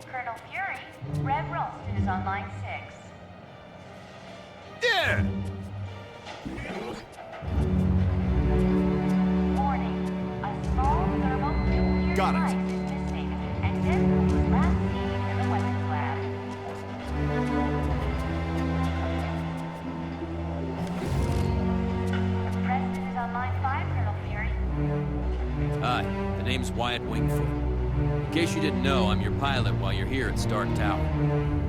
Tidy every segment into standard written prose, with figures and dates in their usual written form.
Colonel Fury, Rev Ralston is on line 6. Yeah! Warning, a small thermonuclear Got it. device is missing, and this was last seen in the weapons lab. The President is on line 5, Colonel Fury. Hi, the name's Wyatt Wingfoot. In case you didn't know, I'm your pilot while you're here at Stark Tower.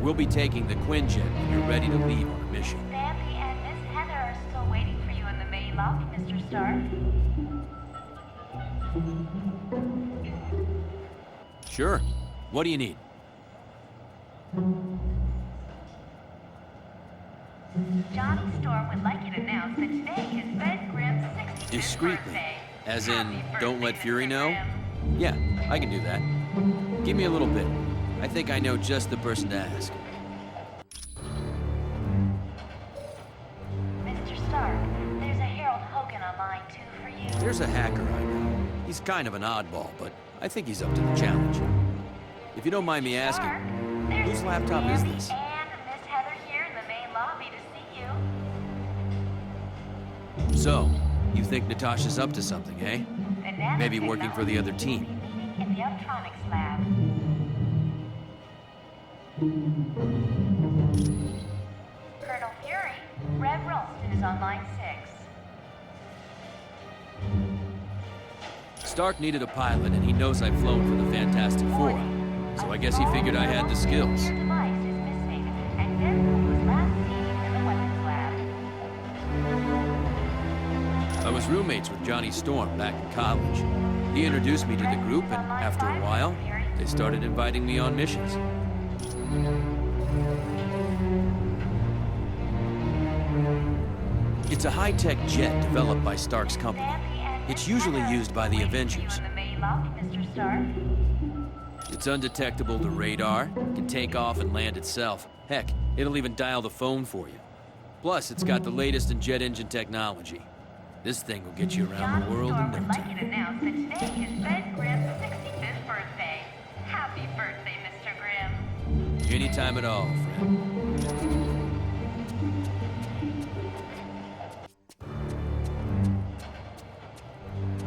We'll be taking the Quinjet when you're ready to leave on a mission. Bambi and Miss Heather are still waiting for you in the main lobby, Mr. Stark. Sure. What do you need? Johnny Storm would like you to announce that today is Ben Grimm's 65th Discreetly. birthday. As in, Happy don't let birthday, Fury Mr. know? Grimm. Yeah, I can do that. Give me a little bit. I think I know just the person to ask. Mr. Stark, there's a Harold Hogan on line 2 for you. There's a hacker I know. He's kind of an oddball, but I think he's up to the challenge. If you don't mind me Stark, asking, there's whose laptop is Bambi this? and Miss Heather here in the main lobby to see you. So, you think Natasha's up to something, eh? The Maybe working for the other nanotechnology team. meeting in the Optronics lab. Colonel Fury, Rev Ralston is on line 6. Stark needed a pilot, and he knows I've flown for the Fantastic Four. So I guess he figured I had the skills. Your device is missing, and Deadpool was last seen in the weapons lab. I was roommates with Johnny Storm back in college. He introduced me to the group, and after a while, they started inviting me on missions. It's a high-tech jet developed by Stark's company. It's usually used by the Avengers. In the main lobby, Mr. Stark. It's undetectable to radar, can take off and land itself. Heck, it'll even dial the phone for you. Plus, it's got the latest in jet engine technology. This thing will get you around the Johnny world in Storm no would like you time. to announce that today is Ben Grimm's 65th birthday. Happy birthday, Mr. Grimm. Anytime at all, friend.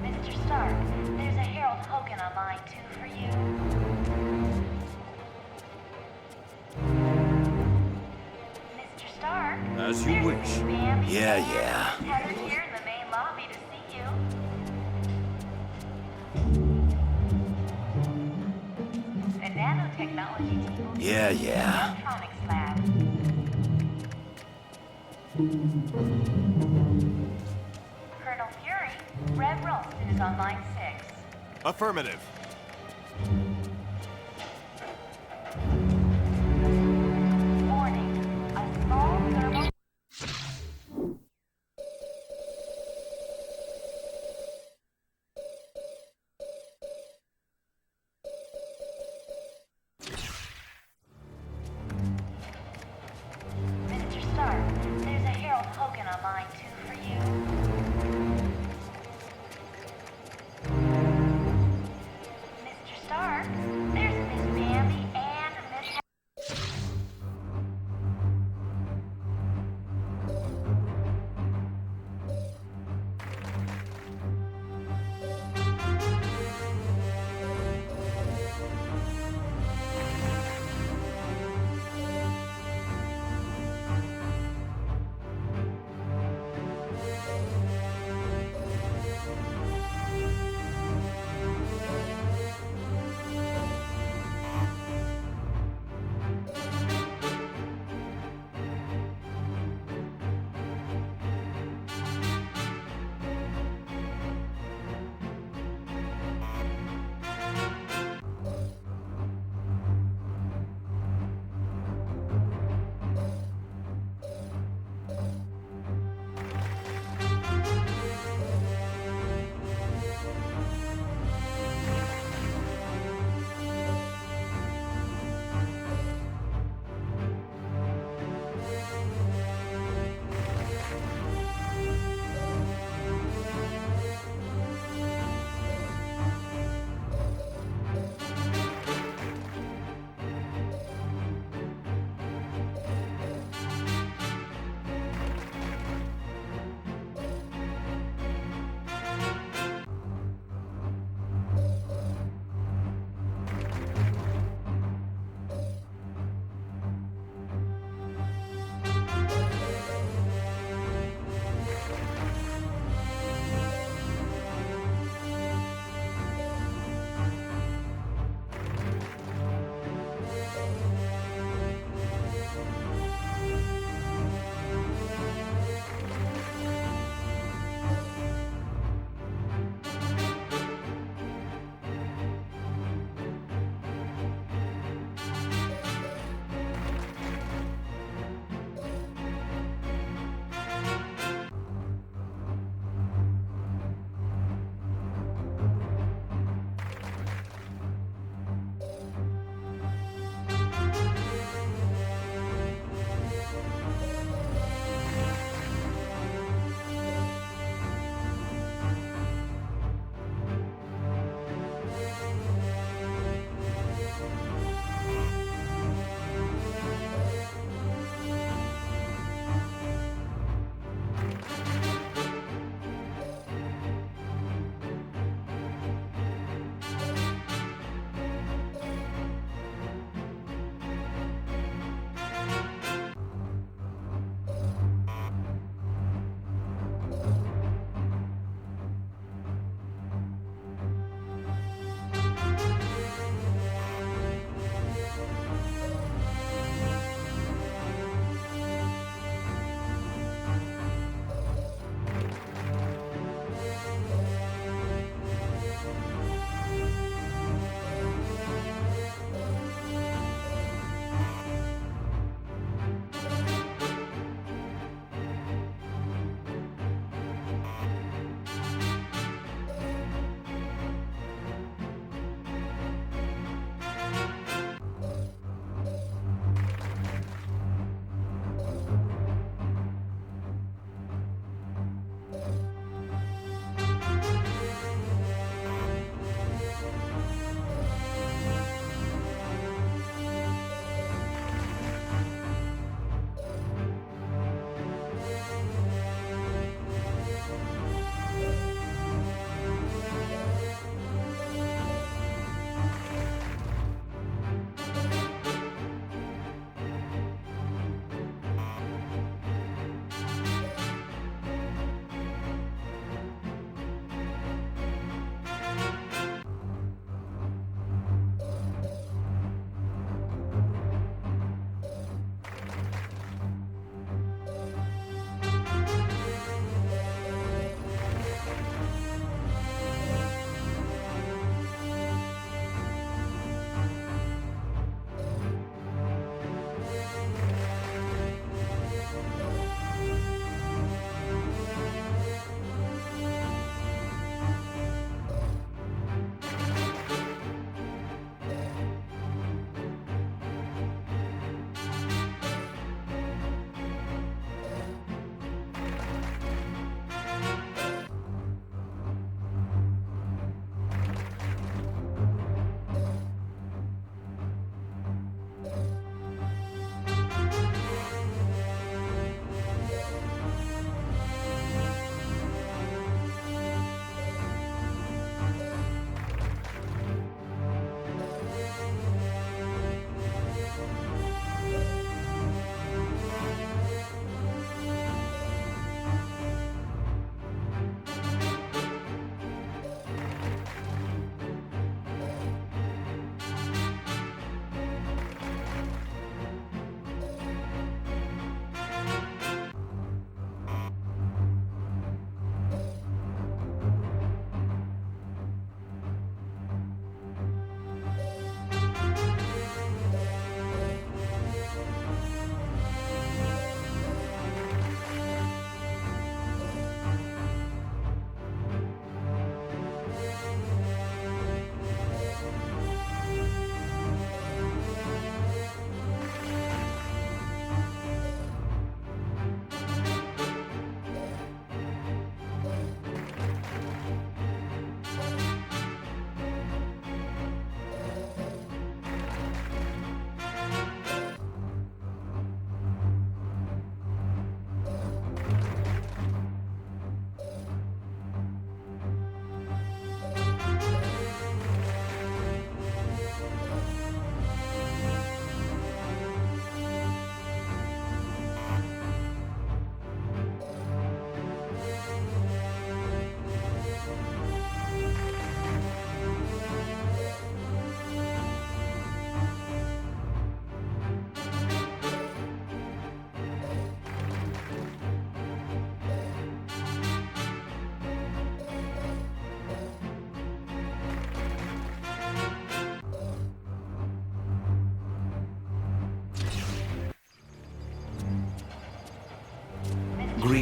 Mr. Stark, there's a Harold Hogan on line 2 for you. Mr. Stark? As you there's wish. Bambi Yeah, and yeah. Miss Heather here in the main lobby to see you. The nanotechnology team will be Yeah, in the yeah. electronics lab. Colonel Fury, Rev Ralston is on line 6. Affirmative. Warning, a small thermal... Mr. Stark, there's a Harold Hogan on line 2 for you.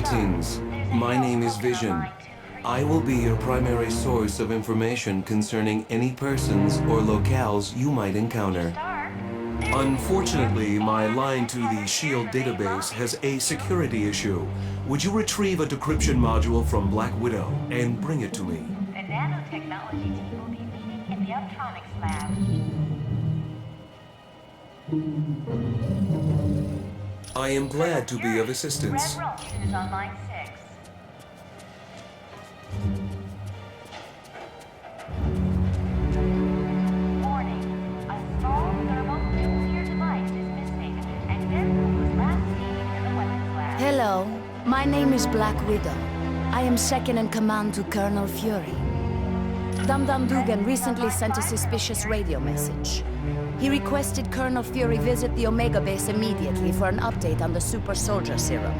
Greetings. My name is Vision. I will be your primary source of information concerning any persons or locales you might encounter. Unfortunately, my line to the SHIELD database has a security issue. Would you retrieve a decryption module from Black Widow and bring it to me? The nanotechnology team will be meeting in the optronics lab. I am glad to be of assistance. Red Ralston is on line 6. Warning. A small thermal nuclear device is missing, and Denzel was last seen in the weapons lab. Hello, my name is Black Widow. I am second in command to Colonel Fury. Dum-Dum Dugan recently sent a suspicious radio message. He requested Colonel Fury visit the Omega base immediately for an update on the super soldier serum.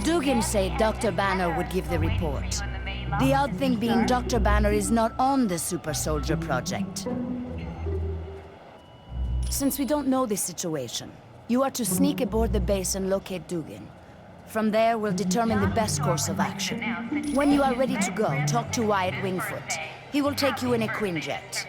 Dugan said Dr. Banner would give the report. The odd thing being Dr. Banner is not on the super soldier project. Since we don't know this situation, you are to sneak aboard the base and locate Dugan. From there, we'll determine the best course of action. When you are ready to go, talk to Wyatt Wingfoot. He will take you in a Quinjet.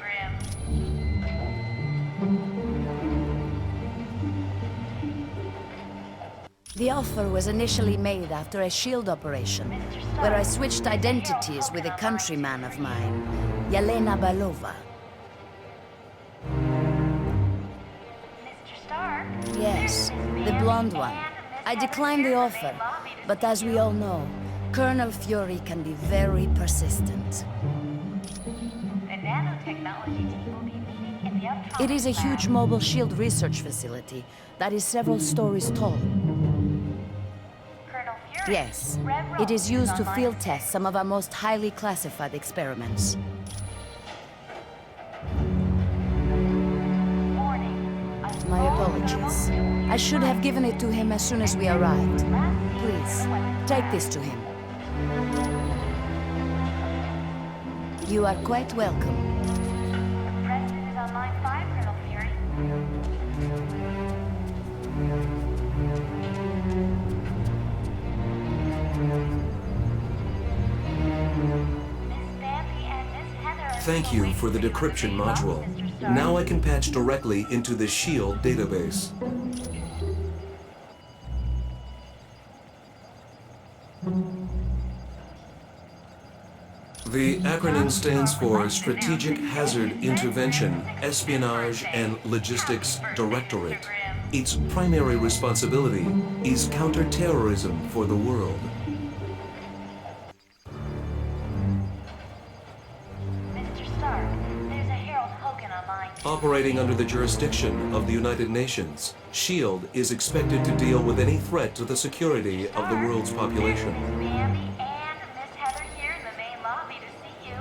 The offer was initially made after a SHIELD operation, where I switched identities with a countryman of mine, Yelena Belova. Mr. Stark? Yes, the blonde one. I declined the offer, but as we all know, Colonel Fury can be very persistent. The nanotechnology team will be meeting in the optronics It is a lab. huge mobile SHIELD research facility that is several stories tall. Colonel Fury? Yes, Red it is Ralston used to on line field 6. test some of our most highly classified experiments. Warning. A My small apologies. thermal I should have given it to him as soon as we arrived. Please, take this to him. You are quite welcome. Preston is on line 5, Colonel Fury. Miss Bambi and Miss Heather are Thank still you for the waiting for decryption the main box, module. Mr. Stark. Now I can patch directly into the SHIELD database. The acronym stands for Strategic Hazard Intervention, Espionage and Logistics Directorate. Its primary responsibility is counterterrorism for the world. Mr. Stark, there's a Harold Hogan on line 2. Operating under the jurisdiction of the United Nations, SHIELD is expected to deal with any threat to the security of the world's population. Miss Bambi and Miss Heather here in the main lobby to see you.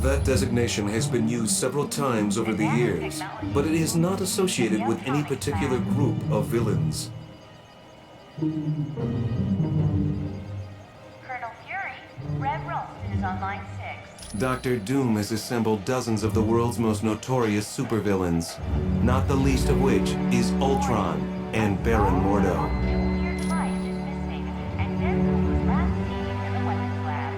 That designation has been used several times over the years, but it is not associated with any particular group of villains. Colonel Fury, Red Ralston is on line 6. Dr. Doom has assembled dozens of the world's most notorious supervillains, not the least of which is Ultron and Baron Mordo. Nuclear device is missing, and Denzel was last seen in the weapons lab.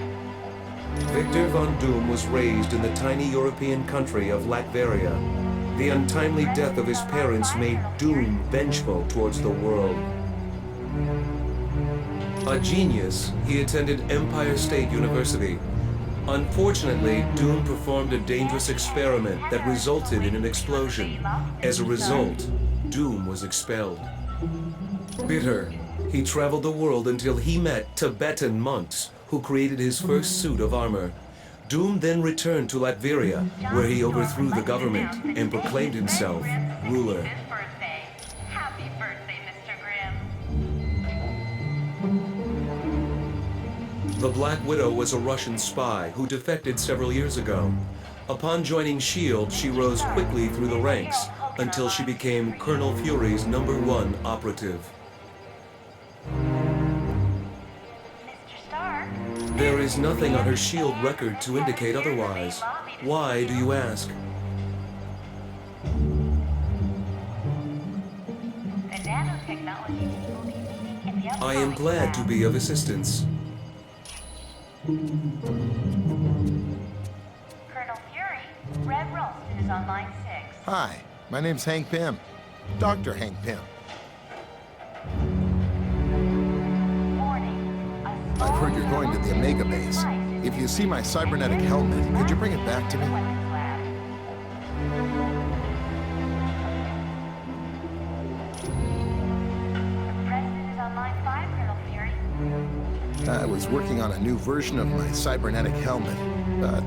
Victor Von Doom was raised in the tiny European country of Latveria. The untimely death of his parents made Doom vengeful towards the world. A genius, he attended Empire State University. Unfortunately, Doom performed a dangerous experiment that resulted in an explosion. As a result, Doom was expelled. Bitter, he traveled the world until he met Tibetan monks who created his first suit of armor. Doom then returned to Latveria, where he overthrew the government and proclaimed himself ruler. His birthday. Happy birthday, Mr. Grimm. The Black Widow was a Russian spy who defected several years ago. Upon joining S.H.I.E.L.D., she rose quickly through the ranks until she became Colonel Fury's #1 operative. Mr. Stark? There is nothing on her S.H.I.E.L.D. record to indicate otherwise. Why do you ask? I am glad to be of assistance. Colonel Fury, Red Ralston is on line 6. Hi, my name's Hank Pym. Dr. Hank Pym. Warning. I've heard you're going to the Omega base. If you see my cybernetic helmet, could you bring it back to me? Weapons lab. The President is on line 5, Colonel Fury. I was working on a new version of my cybernetic helmet.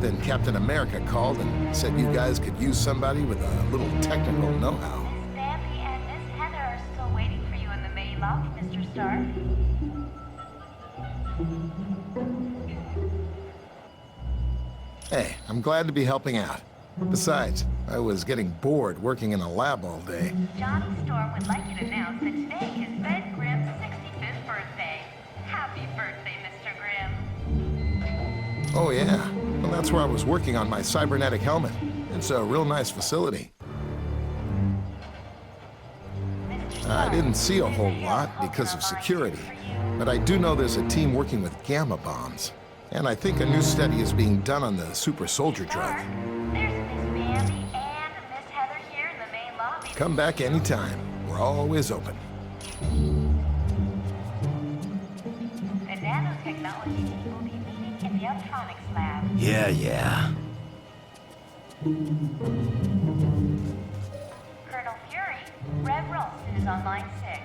Then Captain America called and said you guys could use somebody with a little technical know-how. Miss Bambi and Miss Heather are still waiting for you in the main loft, Mr. Stark. Hey, I'm glad to be helping out. Besides, I was getting bored working in a lab all day. Johnny Storm would like you to announce that today is Ben Grimm's 65th birthday. Happy birthday, Mr. Grimm. Oh yeah, well that's where I was working on my cybernetic helmet. It's a real nice facility. I didn't see a whole lot because of security, but I do know there's a team working with gamma bombs. And I think a new study is being done on the super soldier drug. There's Miss Bambi and Miss Heather here in the main lobby. Come back anytime. We're always open. The nanotechnology team will be meeting in the electronics lab. Yeah. Colonel Fury, Red Ralston is on line 6.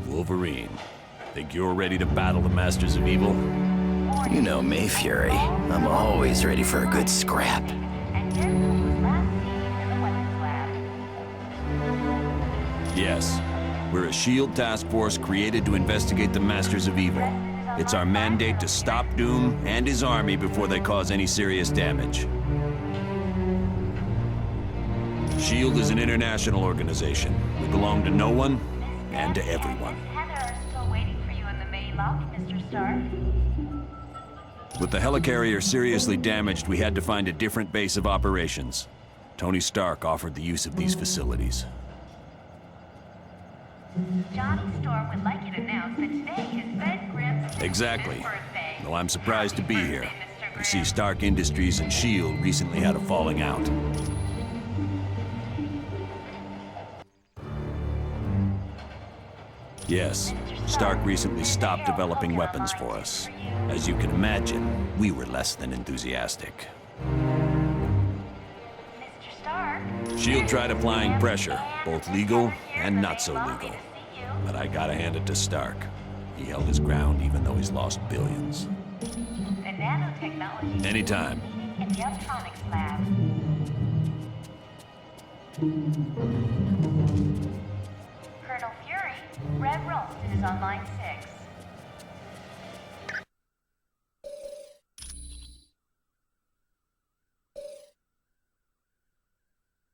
Wolverine, think you're ready to battle the Masters of Evil? You know me, Fury. I'm always ready for a good scrap. And Daredevil was last seen in the weapons lab. Yes. We're a SHIELD task force created to investigate the Masters of Evil. It's our mandate to stop Doom and his army before they cause any serious damage. SHIELD is an international organization. We belong to no one and to everyone. Miss Heather are still waiting for you in the main loft, Mr. Stark. With the helicarrier seriously damaged, we had to find a different base of operations. Tony Stark offered the use of these facilities. Johnny Storm would like you to announce that today is Ben Grimm's 65th Exactly. birthday. Though I'm surprised to be Happy here. birthday, Mr. You see, Grimm. Stark Industries and SHIELD recently had a falling out. Yes, Stark recently stopped developing weapons for us. As you can imagine, we were less than enthusiastic. Mr. Stark. SHIELD tried applying pressure, both legal and not so legal. See you. But I gotta hand it to Stark. He held his ground even though he's lost billions. The nanotechnology Anytime. in the electronics lab. Colonel Fury, Red Ralston is on line 6.